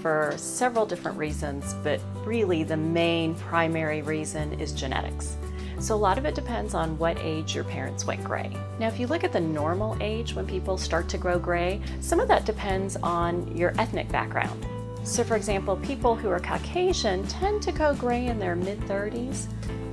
for several different reasons, but really the main primary reason is genetics. So a lot of it depends on what age your parents went gray. Now, if you look at the normal age when people start to grow gray, some of that depends on your ethnic background. So for example, people who are Caucasian tend to go gray in their mid-30s.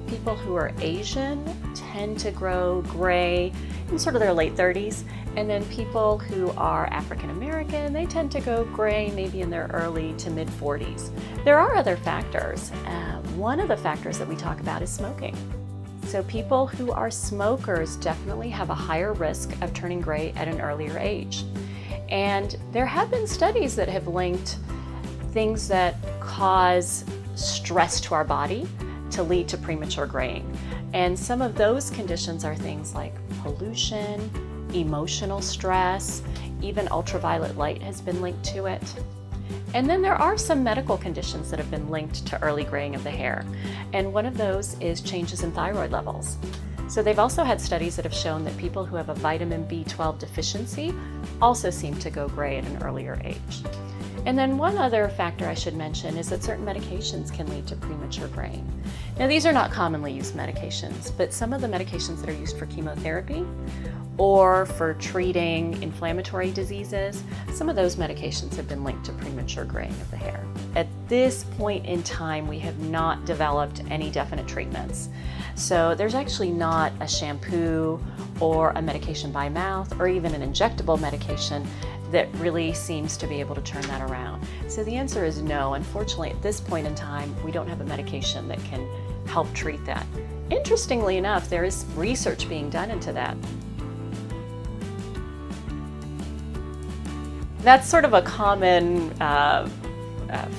People who are Asian tend to grow gray in sort of their late 30s. And then people who are African American, they tend to go gray maybe in their early to mid 40s. There are other factors. One of the factors that we talk about is smoking. So people who are smokers definitely have a higher risk of turning gray at an earlier age. And there have been studies that have linked things that cause stress to our body to lead to premature graying. And some of those conditions are things like pollution, emotional stress, even ultraviolet light has been linked to it. And then there are some medical conditions that have been linked to early graying of the hair. And one of those is changes in thyroid levels. So they've also had studies that have shown that people who have a vitamin B12 deficiency also seem to go gray at an earlier age. And then one other factor I should mention is that certain medications can lead to premature graying. Now, these are not commonly used medications, but some of the medications that are used for chemotherapy or for treating inflammatory diseases, some of those medications have been linked to premature graying of the hair. At this point in time, we have not developed any definite treatments. So there's actually not a shampoo or a medication by mouth or even an injectable medication that really seems to be able to turn that around. So the answer is no. Unfortunately, at this point in time, we don't have a medication that can help treat that. Interestingly enough, there is research being done into that. That's sort of a common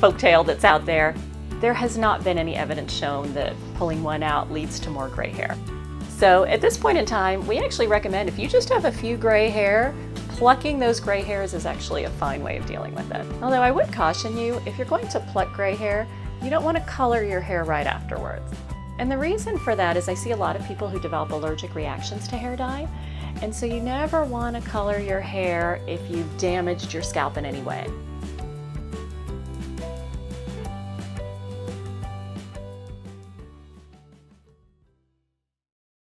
folktale that's out there. There has not been any evidence shown that pulling one out leads to more gray hair. So at this point in time, we actually recommend if you just have a few gray hair, plucking those gray hairs is actually a fine way of dealing with it. Although I would caution you, if you're going to pluck gray hair, you don't want to color your hair right afterwards. And the reason for that is I see a lot of people who develop allergic reactions to hair dye. And so you never want to color your hair if you've damaged your scalp in any way.